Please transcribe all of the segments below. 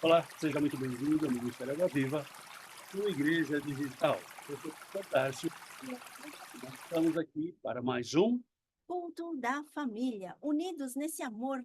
Olá, seja muito bem-vindo ao Ministério Água Viva, uma igreja digital. Eu sou o Fantástico. Nós estamos aqui para mais um. Culto da família, unidos nesse amor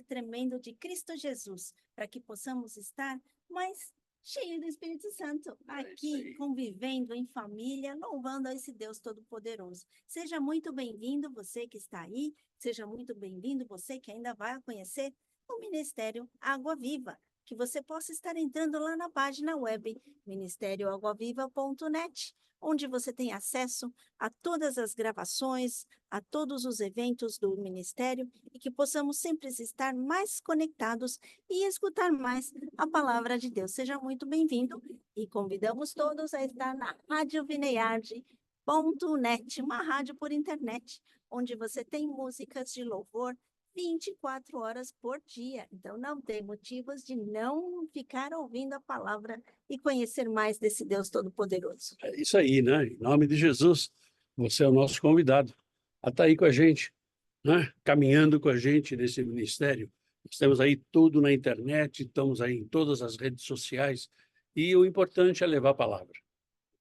tremendo de Cristo Jesus, para que possamos estar mais cheios do Espírito Santo, É isso aqui aí. convivendo em família, louvando a esse Deus Todo-Poderoso. Seja muito bem-vindo você que está aí, seja muito bem-vindo você que ainda vai conhecer o Ministério Água Viva, que você possa estar entrando lá na página web ministérioaguaviva.net, onde você tem acesso a todas as gravações, a todos os eventos do Ministério e que possamos sempre estar mais conectados e escutar mais a palavra de Deus. Seja muito bem-vindo e convidamos todos a estar na Rádio Vineyard.net, uma rádio por internet, onde você tem músicas de louvor 24 horas por dia. Então, não tem motivos de não ficar ouvindo a palavra e conhecer mais desse Deus Todo-Poderoso. É isso aí, né? Em nome de Jesus, você é o nosso convidado a estar aí com a gente, né? Caminhando com a gente nesse ministério. Estamos aí tudo na internet, estamos aí em todas as redes sociais e o importante é levar a palavra.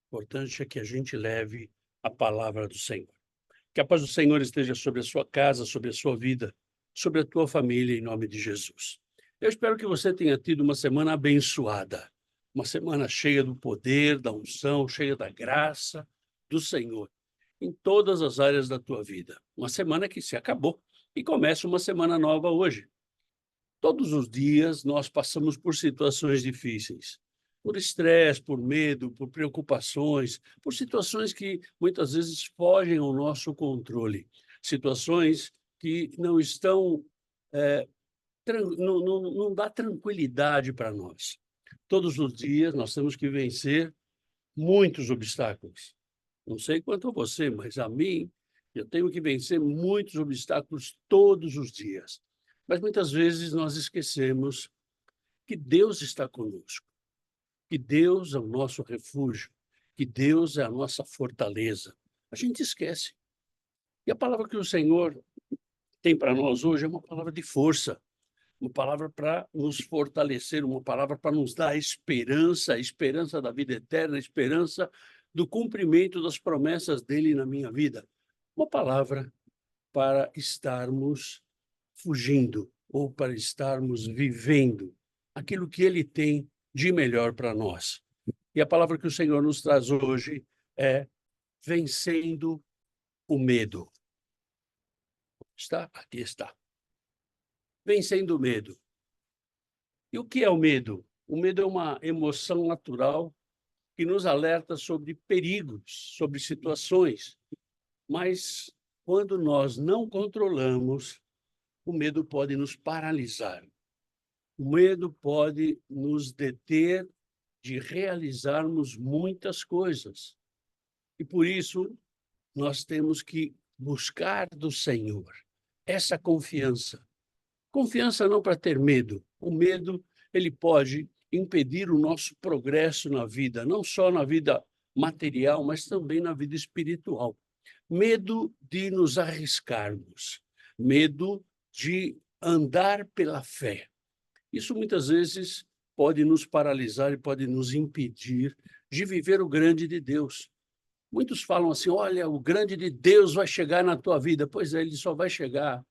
O importante é que a gente leve a palavra do Senhor. Que a paz do Senhor esteja sobre a sua casa, sobre a sua vida, sobre a tua família, em nome de Jesus. Eu espero que você tenha tido uma semana abençoada, uma semana cheia do poder, da unção, cheia da graça do Senhor, em todas as áreas da tua vida. Uma semana que se acabou e começa uma semana nova hoje. Todos os dias nós passamos por situações difíceis, por estresse, por medo, por preocupações, por situações que muitas vezes fogem ao nosso controle, situações que não estão, não dá tranquilidade para nós. Todos os dias nós temos que vencer muitos obstáculos. Não sei quanto a você, mas a mim, eu tenho que vencer muitos obstáculos todos os dias. Mas muitas vezes nós esquecemos que Deus está conosco, que Deus é o nosso refúgio, que Deus é a nossa fortaleza. A gente esquece. E a palavra que o Senhor tem para nós hoje é uma palavra de força, uma palavra para nos fortalecer, uma palavra para nos dar esperança, a esperança da vida eterna, a esperança do cumprimento das promessas dele na minha vida. Uma palavra para estarmos fugindo ou para estarmos vivendo aquilo que ele tem de melhor para nós. E a palavra que o Senhor nos traz hoje é vencendo o medo. Está? Aqui está. Vencendo o medo. E o que é o medo? O medo é uma emoção natural que nos alerta sobre perigos, sobre situações, mas quando nós não controlamos, o medo pode nos paralisar. O medo pode nos deter de realizarmos muitas coisas. E por isso nós temos que buscar do Senhor essa confiança. Confiança não para ter medo. O medo, ele pode impedir o nosso progresso na vida, não só na vida material, mas também na vida espiritual. Medo de nos arriscarmos, medo de andar pela fé. Isso muitas vezes pode nos paralisar e pode nos impedir de viver o grande de Deus. Muitos falam assim: olha, o grande de Deus vai chegar na tua vida. Pois é, ele só vai chegar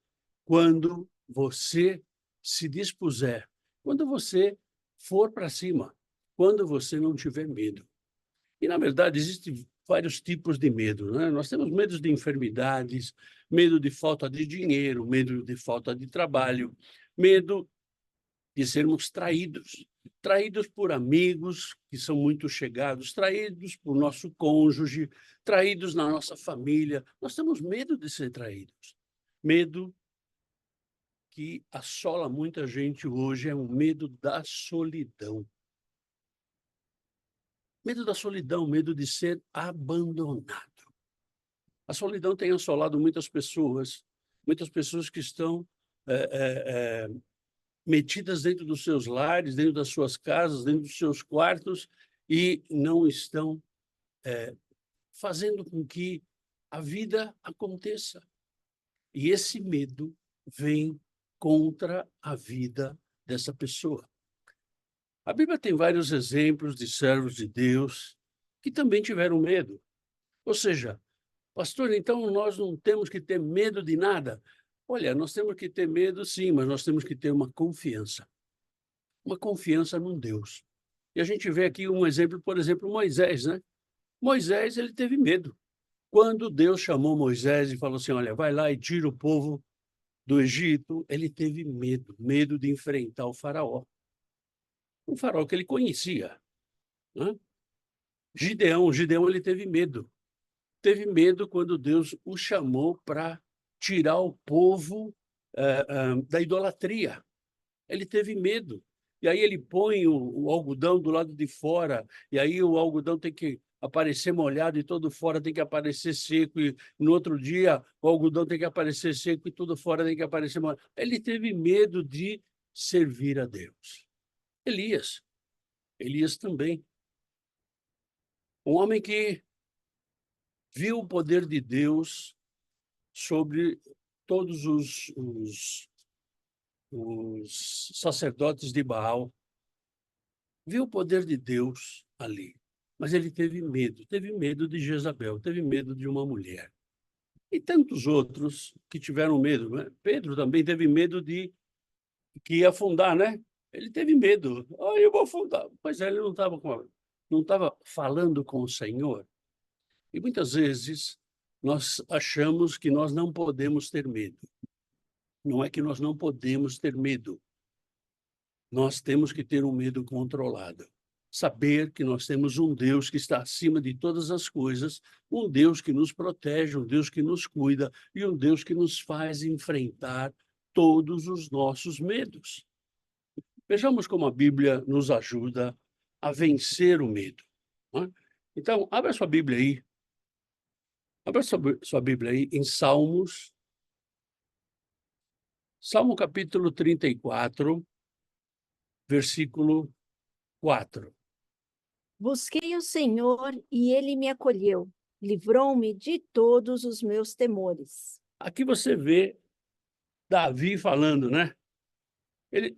quando você se dispuser, quando você for para cima, quando você não tiver medo. E, na verdade, existem vários tipos de medo, né? Nós temos medo de enfermidades, medo de falta de dinheiro, medo de falta de trabalho, medo de sermos traídos. Traídos por amigos que são muito chegados, traídos por nosso cônjuge, traídos na nossa família. Nós temos medo de ser traídos. Medo que assola muita gente hoje é o medo da solidão. Medo da solidão, medo de ser abandonado. A solidão tem assolado muitas pessoas que estão metidas dentro dos seus lares, dentro das suas casas, dentro dos seus quartos e não estão fazendo com que a vida aconteça. E esse medo vem contra a vida dessa pessoa. A Bíblia tem vários exemplos de servos de Deus que também tiveram medo. Ou seja, pastor, então nós não temos que ter medo de nada? Olha, nós temos que ter medo, sim, mas nós temos que ter uma confiança num Deus. E a gente vê aqui um exemplo, por exemplo, Moisés, né? Moisés, ele teve medo. Quando Deus chamou Moisés e falou assim: olha, vai lá e tira o povo do Egito, ele teve medo, medo de enfrentar o faraó. Um faraó que ele conhecia, né? Gideão, ele teve medo quando Deus o chamou para tirar o povo da idolatria. Ele teve medo. E aí ele põe o algodão do lado de fora, e aí o algodão tem que aparecer molhado e todo fora tem que aparecer seco, e no outro dia o algodão tem que aparecer seco e tudo fora tem que aparecer molhado. Ele teve medo de servir a Deus. Elias também. Um homem que viu o poder de Deus sobre todos os sacerdotes de Baal, viu o poder de Deus ali, mas ele teve medo de Jezabel, teve medo de uma mulher. E tantos outros que tiveram medo, né? Pedro também teve medo de que ia afundar, né? Ele teve medo. Ah, eu vou afundar. Pois é, ele não estava falando com o Senhor. E muitas vezes nós achamos que nós não podemos ter medo. Não é que nós não podemos ter medo. Nós temos que ter um medo controlado. Saber que nós temos um Deus que está acima de todas as coisas, um Deus que nos protege, um Deus que nos cuida e um Deus que nos faz enfrentar todos os nossos medos. Vejamos como a Bíblia nos ajuda a vencer o medo, não é? Então, abra sua Bíblia aí. Abra sua Bíblia aí em Salmos. Salmo capítulo 34, versículo 4. Busquei o Senhor e ele me acolheu, livrou-me de todos os meus temores. Aqui você vê Davi falando, né? Ele,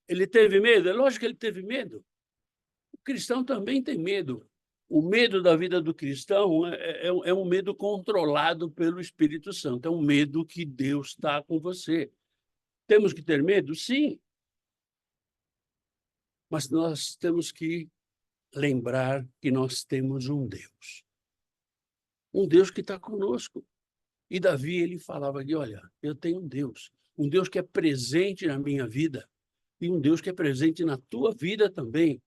ele teve medo? É lógico que ele teve medo. O cristão também tem medo. O medo da vida do cristão é um medo controlado pelo Espírito Santo. É um medo que Deus está com você. Temos que ter medo? Sim. Mas nós temos que lembrar que nós temos um Deus. Um Deus que está conosco. E Davi, ele falava aqui, olha, eu tenho um Deus que é presente na minha vida e um Deus que é presente na tua vida também.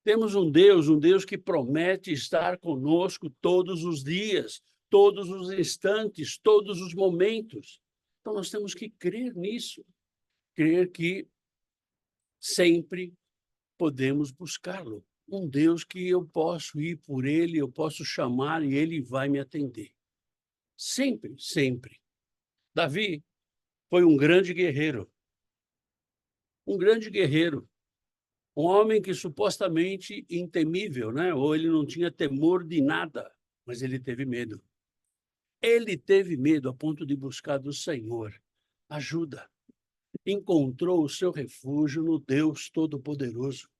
Temos um Deus que promete estar conosco todos os dias, todos os instantes, todos os momentos. Então nós temos que crer nisso, crer que sempre podemos buscá-lo. Um Deus que eu posso ir por ele, eu posso chamar e ele vai me atender. Sempre, sempre. Davi foi um grande guerreiro, um homem que supostamente intemível, né? Ou ele não tinha temor de nada, mas ele teve medo. Ele teve medo a ponto de buscar do Senhor ajuda. Encontrou o seu refúgio no Deus Todo-Poderoso.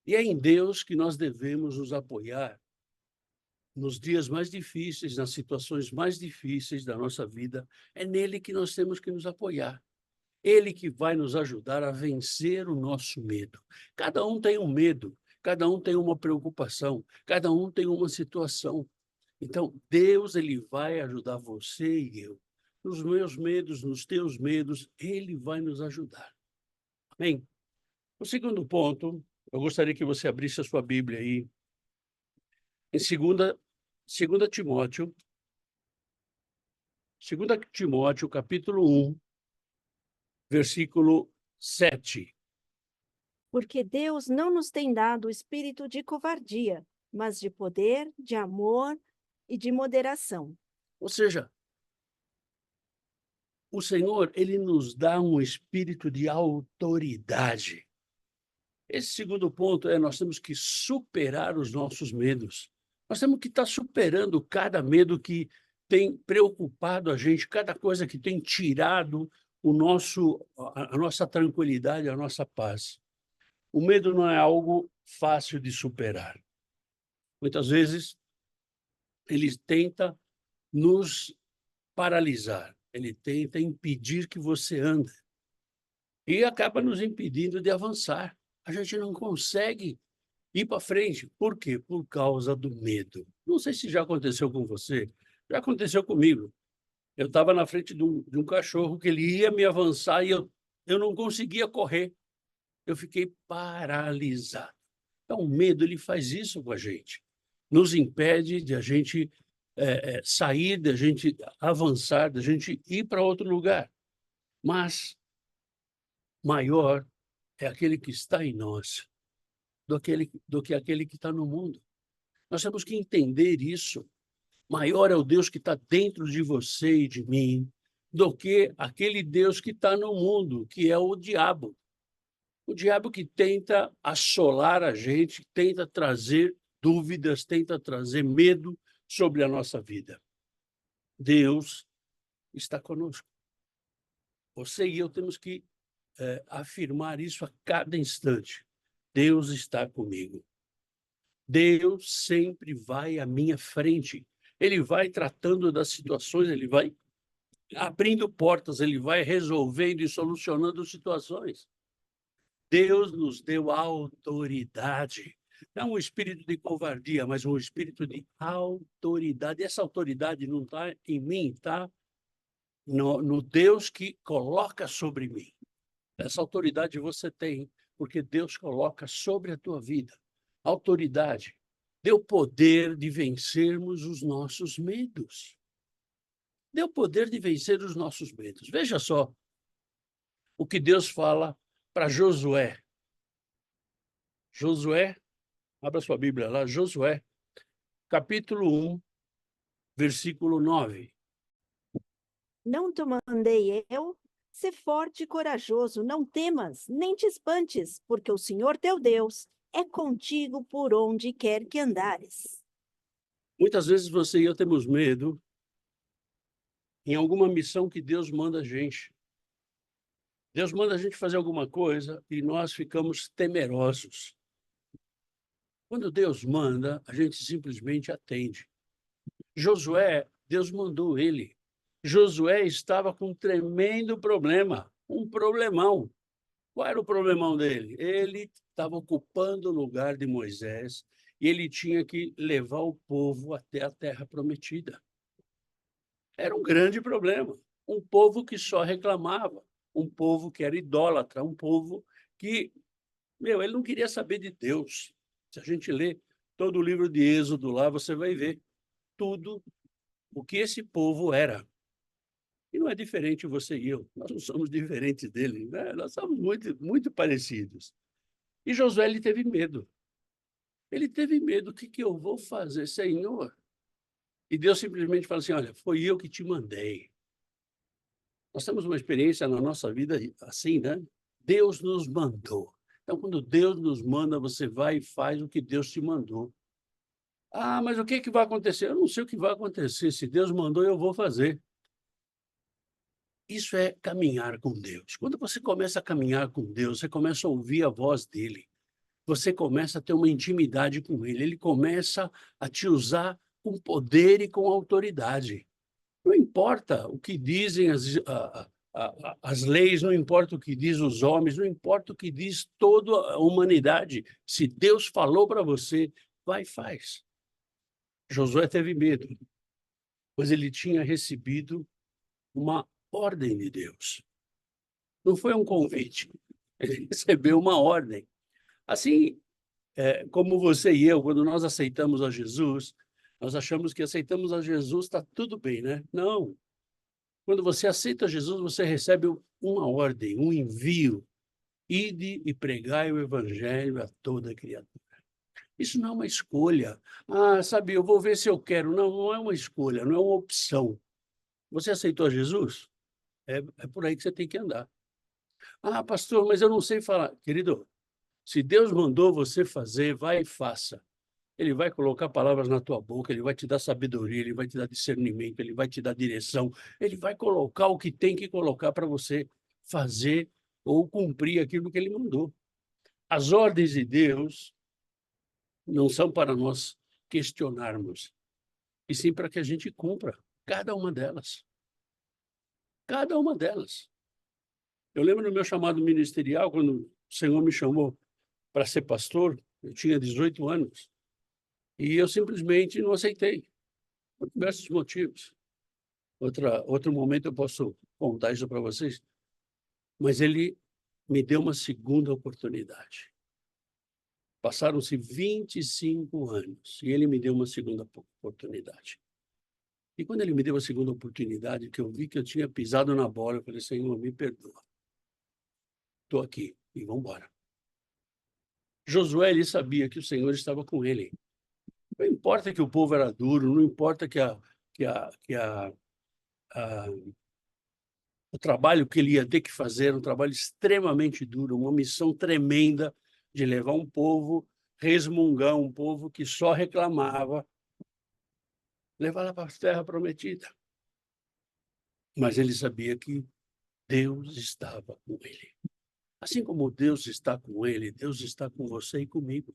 E é em Deus que nós devemos nos apoiar nos dias mais difíceis, nas situações mais difíceis da nossa vida. É nele que nós temos que nos apoiar. Ele que vai nos ajudar a vencer o nosso medo. Cada um tem um medo, cada um tem uma preocupação, cada um tem uma situação. Então, Deus, ele vai ajudar você e eu. Nos meus medos, nos teus medos, ele vai nos ajudar. Amém? O segundo ponto, eu gostaria que você abrisse a sua Bíblia aí, em 2 Timóteo, 2 Timóteo, capítulo 1, versículo 7. Porque Deus não nos tem dado o espírito de covardia, mas de poder, de amor e de moderação. Ou seja, o Senhor, ele nos dá um espírito de autoridade. Esse segundo ponto é nós temos que superar os nossos medos. Nós temos que estar superando cada medo que tem preocupado a gente, cada coisa que tem tirado a nossa tranquilidade, a nossa paz. O medo não é algo fácil de superar. Muitas vezes, ele tenta nos paralisar, ele tenta impedir que você ande e acaba nos impedindo de avançar. A gente não consegue ir para frente. Por quê? Por causa do medo. Não sei se já aconteceu com você, já aconteceu comigo. Eu estava na frente de um cachorro que ele ia me avançar e eu não conseguia correr. Eu fiquei paralisado. Então, o medo ele faz isso com a gente. Nos impede de a gente sair, de a gente avançar, de a gente ir para outro lugar. Mas maior é aquele que está em nós do que aquele que está no mundo. Nós temos que entender isso. Maior é o Deus que está dentro de você e de mim do que aquele Deus que está no mundo, que é o diabo. O diabo que tenta assolar a gente, tenta trazer dúvidas, tenta trazer medo sobre a nossa vida. Deus está conosco. Você e eu temos que afirmar isso a cada instante. Deus está comigo. Deus sempre vai à minha frente. Ele vai tratando das situações, ele vai abrindo portas, ele vai resolvendo e solucionando situações. Deus nos deu autoridade. Não um espírito de covardia, mas um espírito de autoridade. Essa autoridade não está em mim, está no Deus que coloca sobre mim. Essa autoridade você tem, porque Deus coloca sobre a tua vida. Autoridade deu poder de vencermos os nossos medos. Deu poder de vencer os nossos medos. Veja só o que Deus fala para Josué. Josué, abra sua Bíblia lá, Josué, capítulo 1, versículo 9. Não te mandei eu? Sê forte e corajoso, não temas, nem te espantes, porque o Senhor teu Deus é contigo por onde quer que andares. Muitas vezes você e eu temos medo em alguma missão que Deus manda a gente. Deus manda a gente fazer alguma coisa e nós ficamos temerosos. Quando Deus manda, a gente simplesmente atende. Josué, Deus mandou ele. Josué estava com um tremendo problema, um problemão. Qual era o problemão dele? Ele estava ocupando o lugar de Moisés e ele tinha que levar o povo até a terra prometida. Era um grande problema. Um povo que só reclamava, um povo que era idólatra, um povo que, ele não queria saber de Deus. Se a gente lê todo o livro de Êxodo lá, você vai ver tudo o que esse povo era. E não é diferente você e eu. Nós não somos diferentes dele, né? Nós somos muito, muito parecidos. E Josué, ele teve medo. Ele teve medo. O que eu vou fazer, Senhor? E Deus simplesmente fala assim, olha, foi eu que te mandei. Nós temos uma experiência na nossa vida assim, né? Deus nos mandou. Então, quando Deus nos manda, você vai e faz o que Deus te mandou. Ah, mas o que vai acontecer? Eu não sei o que vai acontecer. Se Deus mandou, eu vou fazer. Isso é caminhar com Deus. Quando você começa a caminhar com Deus, você começa a ouvir a voz dele. Você começa a ter uma intimidade com ele. Ele começa a te usar com poder e com autoridade. Não importa o que dizem as leis, não importa o que diz os homens, não importa o que diz toda a humanidade. Se Deus falou para você, vai e faz. Josué teve medo, pois ele tinha recebido uma ordem de Deus. Não foi um convite, ele recebeu uma ordem. Assim, como você e eu, quando nós aceitamos a Jesus, nós achamos que aceitamos a Jesus, está tudo bem, né? Não. Quando você aceita Jesus, você recebe uma ordem, um envio. Ide e pregai o evangelho a toda criatura. Isso não é uma escolha. Ah, sabe, eu vou ver se eu quero. Não, não é uma escolha, não é uma opção. Você aceitou Jesus? É por aí que você tem que andar. Ah, pastor, mas eu não sei falar. Querido, se Deus mandou você fazer, vai e faça. Ele vai colocar palavras na tua boca, ele vai te dar sabedoria, ele vai te dar discernimento, ele vai te dar direção, ele vai colocar o que tem que colocar para você fazer ou cumprir aquilo que ele mandou. As ordens de Deus não são para nós questionarmos, e sim para que a gente cumpra cada uma delas. Cada uma delas. Eu lembro do meu chamado ministerial, quando o Senhor me chamou para ser pastor, eu tinha 18 anos, e eu simplesmente não aceitei, por diversos motivos. Outro momento eu posso contar isso para vocês, mas ele me deu uma segunda oportunidade. Passaram-se 25 anos e ele me deu uma segunda oportunidade. E quando ele me deu a segunda oportunidade, que eu vi que eu tinha pisado na bola, eu falei, Senhor, me perdoa. Estou aqui e vamos embora. Josué, ele sabia que o Senhor estava com ele. Não importa que o povo era duro, não importa a- o trabalho que ele ia ter que fazer era um trabalho extremamente duro, uma missão tremenda de levar um povo resmungar, um povo que só reclamava, levar lá para a terra prometida. Mas ele sabia que Deus estava com ele. Assim como Deus está com ele, Deus está com você e comigo.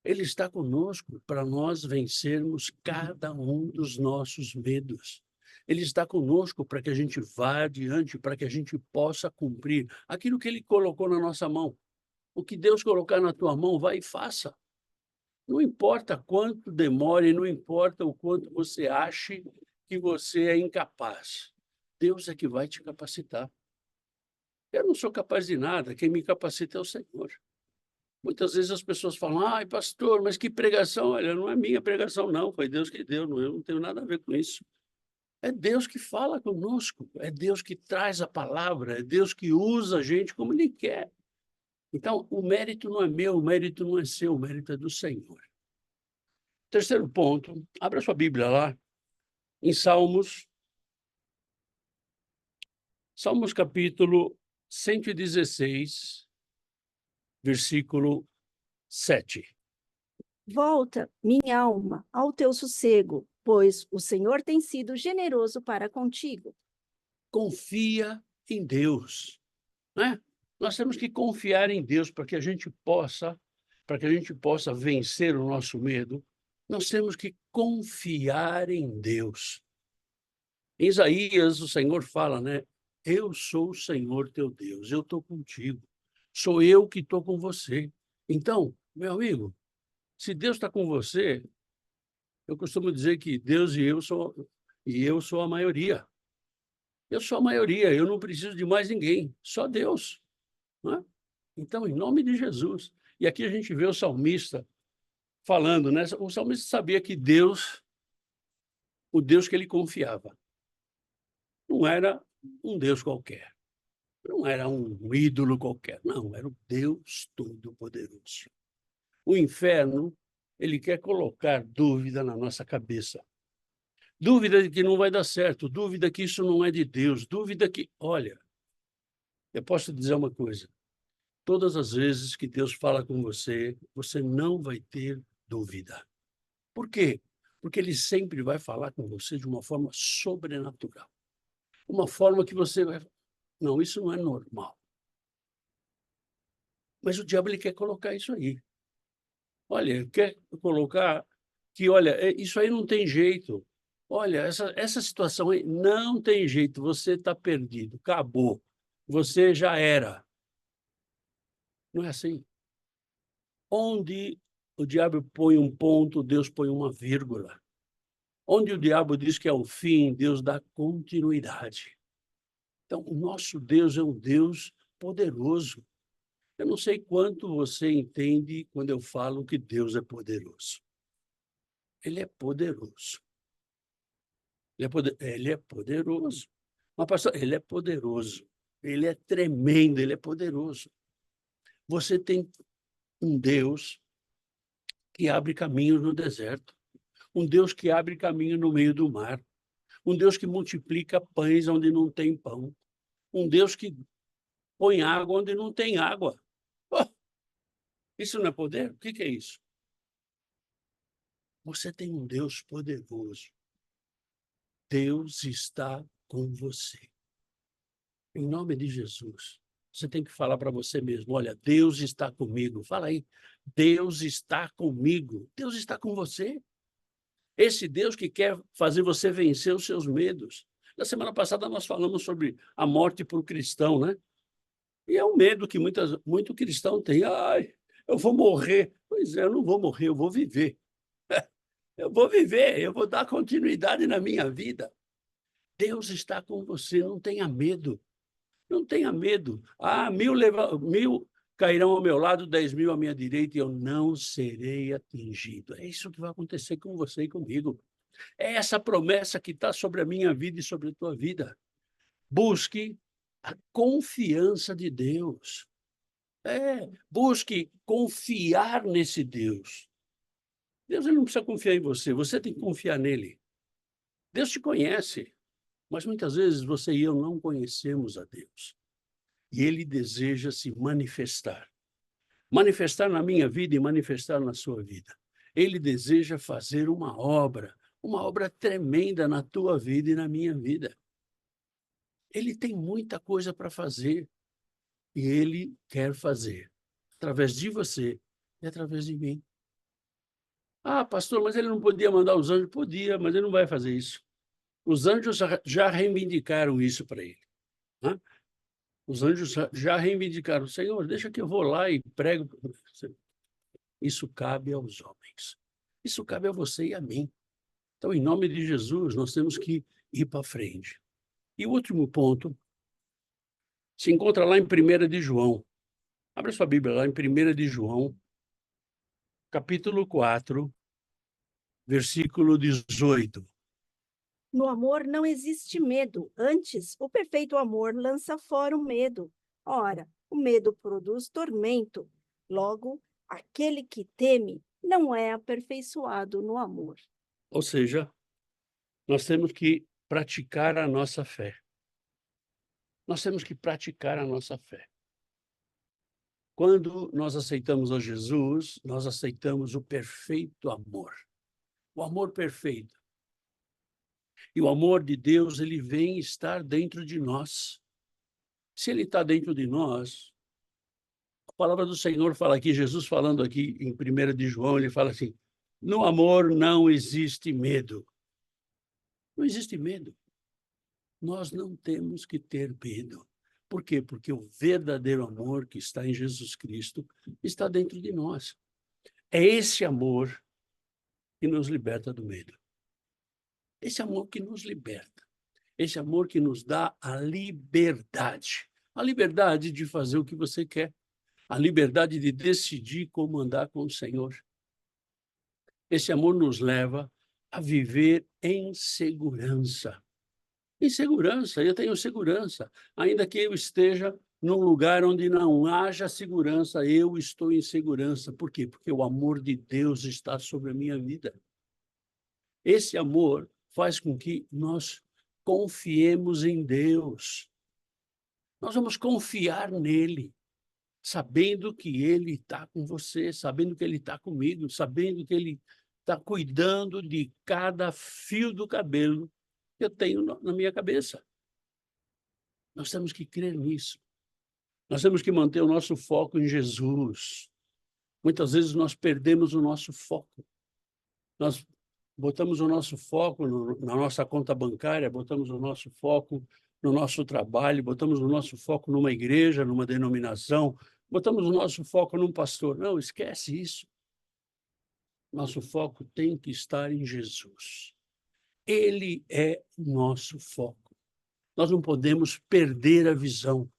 Ele está conosco para nós vencermos cada um dos nossos medos. Ele está conosco para que a gente vá adiante, para que a gente possa cumprir aquilo que ele colocou na nossa mão. O que Deus colocar na tua mão, vai e faça. Não importa quanto demore, não importa o quanto você ache que você é incapaz. Deus é que vai te capacitar. Eu não sou capaz de nada, quem me capacita é o Senhor. Muitas vezes as pessoas falam, ai, pastor, mas que pregação? Olha, não é minha pregação, não, foi Deus que deu, eu não tenho nada a ver com isso. É Deus que fala conosco, é Deus que traz a palavra, é Deus que usa a gente como Ele quer. Então, o mérito não é meu, o mérito não é seu, o mérito é do Senhor. Terceiro ponto, abra sua Bíblia lá, em Salmos capítulo 116, versículo 7. Volta, minha alma, ao teu sossego, pois o Senhor tem sido generoso para contigo. Confia em Deus, né? Nós temos que confiar em Deus para que a gente possa vencer o nosso medo. Nós temos que confiar em Deus. Em Isaías, o Senhor fala, né? Eu sou o Senhor teu Deus, eu estou contigo. Sou eu que estou com você. Então, meu amigo, se Deus está com você, eu costumo dizer que Deus e eu sou a maioria. Eu sou a maioria, eu não preciso de mais ninguém, só Deus, não é? Então, em nome de Jesus. E aqui a gente vê o salmista falando, né? O salmista sabia que Deus, o Deus que ele confiava, não era um Deus qualquer, não era um ídolo qualquer, não, era o Deus Todo-Poderoso. O inferno, ele quer colocar dúvida na nossa cabeça. Dúvida de que não vai dar certo, dúvida que isso não é de Deus, dúvida que, olha, eu posso dizer uma coisa, todas as vezes que Deus fala com você, você não vai ter dúvida. Por quê? Porque ele sempre vai falar com você de uma forma sobrenatural. Uma forma que você vai... Não, isso não é normal. Mas o diabo ele quer colocar isso aí. Olha, ele quer colocar que, olha, isso aí não tem jeito. Olha, essa situação aí não tem jeito, você está perdido, acabou. Você já era. Não é assim. Onde o diabo põe um ponto, Deus põe uma vírgula. Onde o diabo diz que é o fim, Deus dá continuidade. Então, o nosso Deus é um Deus poderoso. Eu não sei quanto você entende quando eu falo que Deus é poderoso. Ele é poderoso. Ele é poderoso. Mas, pastor, ele é poderoso. Ele é tremendo, ele é poderoso. Você tem um Deus que abre caminhos no deserto. Um Deus que abre caminho no meio do mar. Um Deus que multiplica pães onde não tem pão. Um Deus que põe água onde não tem água. Oh, isso não é poder? O que é isso? Você tem um Deus poderoso. Deus está com você. Em nome de Jesus. Você tem que falar para você mesmo, olha, Deus está comigo. Fala aí, Deus está comigo. Deus está com você. Esse Deus que quer fazer você vencer os seus medos. Na semana passada nós falamos sobre a morte para o cristão, né? E é um medo que muito cristão tem. Ai, eu vou morrer. Pois é, eu não vou morrer, eu vou viver. Eu vou viver, eu vou dar continuidade na minha vida. Deus está com você, não tenha medo. Não tenha medo. Ah, 1000 cairão ao meu lado, 10.000 à minha direita, e eu não serei atingido. É isso que vai acontecer com você e comigo. É essa promessa que está sobre a minha vida e sobre a tua vida. Busque a confiança de Deus. Busque confiar nesse Deus. Deus ele não precisa confiar em você, você tem que confiar nele. Deus te conhece, mas muitas vezes você e eu não conhecemos a Deus. E ele deseja se manifestar. Manifestar na minha vida e manifestar na sua vida. Ele deseja fazer uma obra tremenda na tua vida e na minha vida. Ele tem muita coisa para fazer e ele quer fazer através de você e através de mim. Ah, pastor, mas ele não podia mandar os anjos? Podia, mas ele não vai fazer isso. Os anjos já reivindicaram isso para ele. Né? Os anjos já reivindicaram, Senhor, deixa que eu vou lá e prego. Isso cabe aos homens. Isso cabe a você e a mim. Então, em nome de Jesus, nós temos que ir para frente. E o último ponto se encontra lá em 1 de João. Abra sua Bíblia lá em 1 de João, capítulo 4, versículo 18. No amor não existe medo, antes, o perfeito amor lança fora o medo. Ora, o medo produz tormento. Logo, aquele que teme não é aperfeiçoado no amor. Ou seja, nós temos que praticar a nossa fé. Nós temos que praticar a nossa fé. Quando nós aceitamos a Jesus, nós aceitamos o perfeito amor. O amor perfeito. E o amor de Deus, ele vem estar dentro de nós. Se ele está dentro de nós, a palavra do Senhor fala aqui, Jesus falando aqui em 1 de João, ele fala assim, no amor não existe medo. Não existe medo. Nós não temos que ter medo. Por quê? Porque o verdadeiro amor que está em Jesus Cristo está dentro de nós. É esse amor que nos liberta do medo. Esse amor que nos liberta. Esse amor que nos dá a liberdade. A liberdade de fazer o que você quer. A liberdade de decidir como andar com o Senhor. Esse amor nos leva a viver em segurança. Em segurança, eu tenho segurança. Ainda que eu esteja num lugar onde não haja segurança, eu estou em segurança. Por quê? Porque o amor de Deus está sobre a minha vida. Esse amor faz com que nós confiemos em Deus. Nós vamos confiar nele, sabendo que ele está com você, sabendo que ele está comigo, sabendo que ele está cuidando de cada fio do cabelo que eu tenho na minha cabeça. Nós temos que crer nisso. Nós temos que manter o nosso foco em Jesus. Muitas vezes nós perdemos o nosso foco. Nós botamos o nosso foco na nossa conta bancária, botamos o nosso foco no nosso trabalho, botamos o nosso foco numa igreja, numa denominação, botamos o nosso foco num pastor. Não, esquece isso. Nosso foco tem que estar em Jesus. Ele é o nosso foco. Nós não podemos perder a visão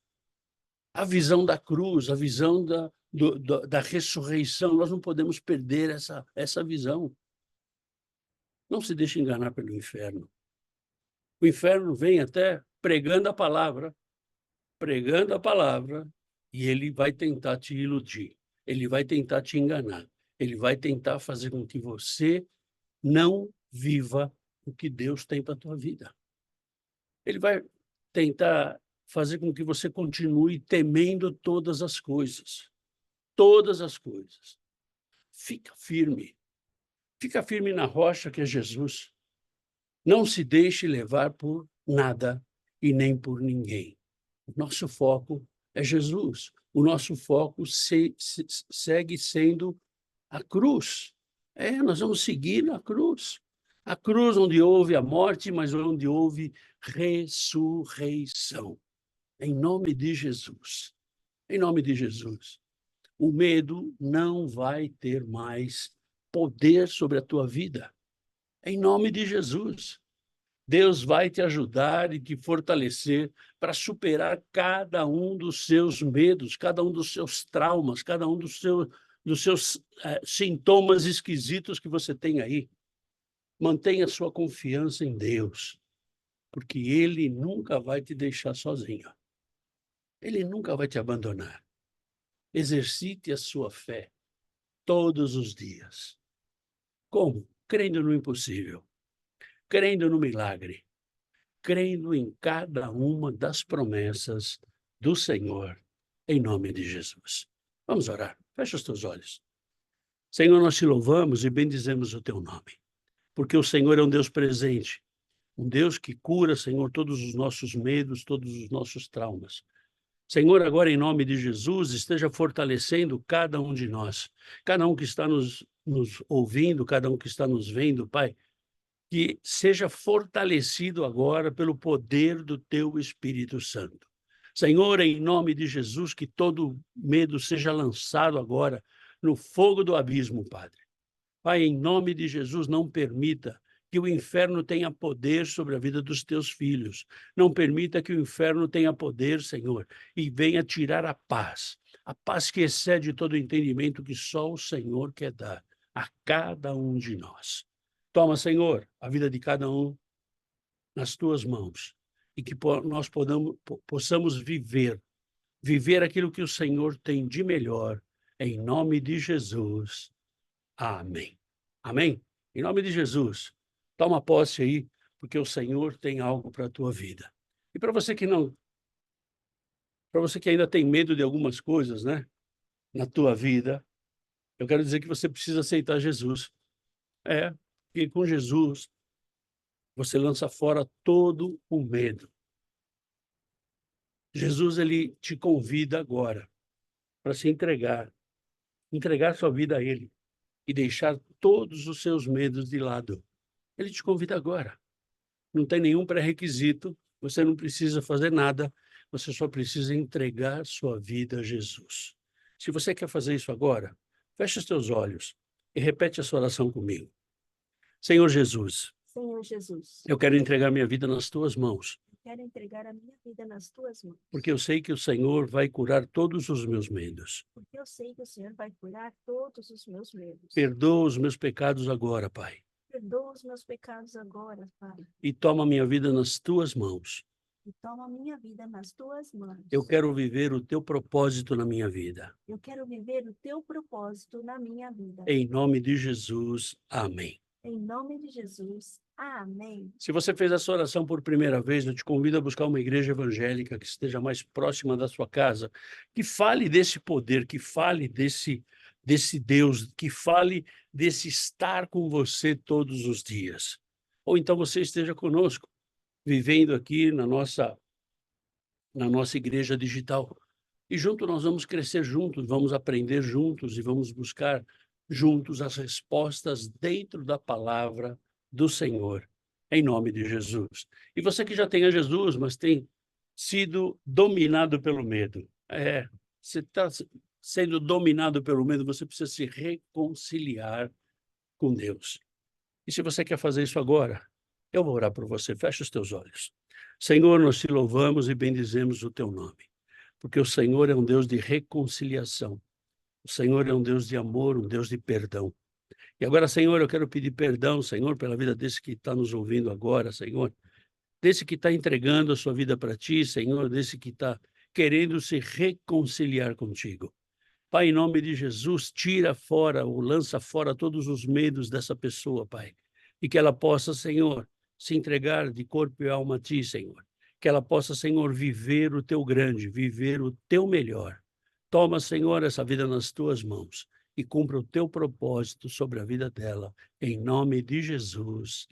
da cruz, a visão da ressurreição. Nós não podemos perder essa visão. Não se deixe enganar pelo inferno. O inferno vem até pregando a palavra, e ele vai tentar te iludir, ele vai tentar te enganar, ele vai tentar fazer com que você não viva o que Deus tem para a tua vida. Ele vai tentar fazer com que você continue temendo todas as coisas. Todas as coisas. Fica firme na rocha que é Jesus. Não se deixe levar por nada e nem por ninguém. Nosso foco é Jesus. O nosso foco segue sendo a cruz. Nós vamos seguir na cruz. A cruz onde houve a morte, mas onde houve ressurreição. Em nome de Jesus. Em nome de Jesus. O medo não vai ter mais poder sobre a tua vida. Em nome de Jesus. Deus vai te ajudar e te fortalecer para superar cada um dos seus medos, cada um dos seus traumas, cada um dos seus sintomas esquisitos que você tem aí. Mantenha sua confiança em Deus, porque Ele nunca vai te deixar sozinho. Ele nunca vai te abandonar. Exercite a sua fé todos os dias. Como? Crendo no impossível, crendo no milagre, crendo em cada uma das promessas do Senhor, em nome de Jesus. Vamos orar. Fecha os teus olhos. Senhor, nós te louvamos e bendizemos o teu nome, porque o Senhor é um Deus presente, um Deus que cura, Senhor, todos os nossos medos, todos os nossos traumas. Senhor, agora em nome de Jesus, esteja fortalecendo cada um de nós, cada um que está nos ouvindo, cada um que está nos vendo, Pai, que seja fortalecido agora pelo poder do teu Espírito Santo. Senhor, em nome de Jesus, que todo medo seja lançado agora no fogo do abismo, Padre. Pai, em nome de Jesus, não permita que o inferno tenha poder sobre a vida dos teus filhos. Não permita que o inferno tenha poder, Senhor, e venha tirar a paz que excede todo entendimento que só o Senhor quer dar a cada um de nós. Toma, Senhor, a vida de cada um nas tuas mãos e que nós possamos viver aquilo que o Senhor tem de melhor, em nome de Jesus. Amém. Amém? Em nome de Jesus. Toma posse aí, porque o Senhor tem algo para a tua vida. E para você que ainda tem medo de algumas coisas, né, na tua vida, eu quero dizer que você precisa aceitar Jesus. Porque com Jesus você lança fora todo o medo. Jesus, ele te convida agora para se entregar sua vida a ele e deixar todos os seus medos de lado. Ele te convida agora. Não tem nenhum pré-requisito, você não precisa fazer nada, você só precisa entregar sua vida a Jesus. Se você quer fazer isso agora, feche os teus olhos e repete essa oração comigo. Senhor Jesus, Senhor Jesus, eu quero entregar minha vida nas tuas mãos, quero entregar a minha vida nas tuas mãos, porque eu sei que o Senhor vai curar todos os meus medos. porque eu sei que o Senhor vai curar todos os meus medos. Perdoa os meus pecados agora, Pai, Perdoa os meus pecados agora, Pai, e toma minha vida nas tuas mãos. e toma a minha vida nas tuas mãos. Eu quero viver o teu propósito na minha vida. Eu quero viver o teu propósito na minha vida. Em nome de Jesus, amém. Em nome de Jesus, amém. Se você fez essa oração por primeira vez, eu te convido a buscar uma igreja evangélica que esteja mais próxima da sua casa, que fale desse poder, que fale desse Deus, que fale desse estar com você todos os dias. Ou então você esteja conosco, vivendo aqui na nossa igreja digital. E junto nós vamos crescer juntos, vamos aprender juntos e vamos buscar juntos as respostas dentro da palavra do Senhor, em nome de Jesus. E você que já tem a Jesus, mas tem sido dominado pelo medo. Você está sendo dominado pelo medo, você precisa se reconciliar com Deus. E se você quer fazer isso agora, eu vou orar por você. Fecha os teus olhos. Senhor, nós te louvamos e bendizemos o teu nome, porque o Senhor é um Deus de reconciliação. O Senhor é um Deus de amor, um Deus de perdão. E agora, Senhor, eu quero pedir perdão, Senhor, pela vida desse que está nos ouvindo agora, Senhor. Desse que está entregando a sua vida para ti, Senhor. Desse que está querendo se reconciliar contigo. Pai, em nome de Jesus, tira fora ou lança fora todos os medos dessa pessoa, Pai. E que ela possa, Senhor, se entregar de corpo e alma a ti, Senhor. Que ela possa, Senhor, viver o teu grande, viver o teu melhor. Toma, Senhor, essa vida nas tuas mãos e cumpra o teu propósito sobre a vida dela, em nome de Jesus.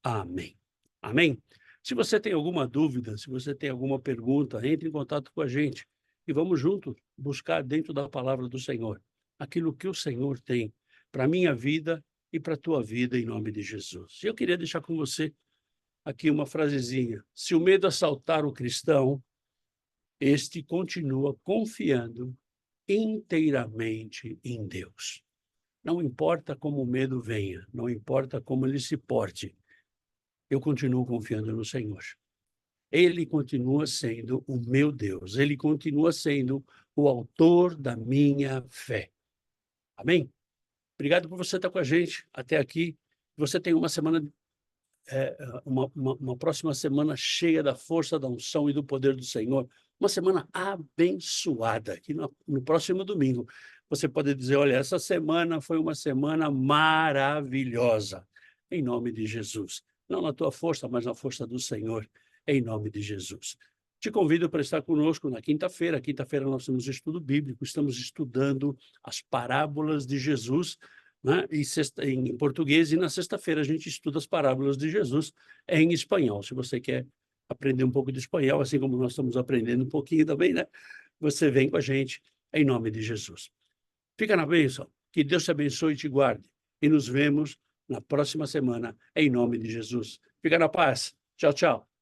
Amém. Amém? Se você tem alguma dúvida, se você tem alguma pergunta, entre em contato com a gente. e vamos juntos buscar dentro da palavra do Senhor aquilo que o Senhor tem para a minha vida e para a tua vida, em nome de Jesus. E eu queria deixar com você aqui uma frasezinha. Se o medo assaltar o cristão, este continua confiando inteiramente em Deus. Não importa como o medo venha, não importa como ele se porte, eu continuo confiando no Senhor. Ele continua sendo o meu Deus, ele continua sendo o autor da minha fé. Amém? Obrigado por você estar com a gente até aqui. Você tem uma semana, uma próxima semana cheia da força, da unção e do poder do Senhor. Uma semana abençoada. Que no próximo domingo você pode dizer, olha, essa semana foi uma semana maravilhosa. Em nome de Jesus. Não na tua força, mas na força do Senhor. Em nome de Jesus. Te convido para estar conosco na quinta-feira. Quinta-feira nós temos estudo bíblico. Estamos estudando as parábolas de Jesus, né, em português, e na sexta-feira a gente estuda as parábolas de Jesus em espanhol. Se você quer aprender um pouco de espanhol, assim como nós estamos aprendendo um pouquinho também, né? Você vem com a gente em nome de Jesus. Fica na bênção, que Deus te abençoe e te guarde. E nos vemos na próxima semana, em nome de Jesus. Fica na paz. Tchau, tchau.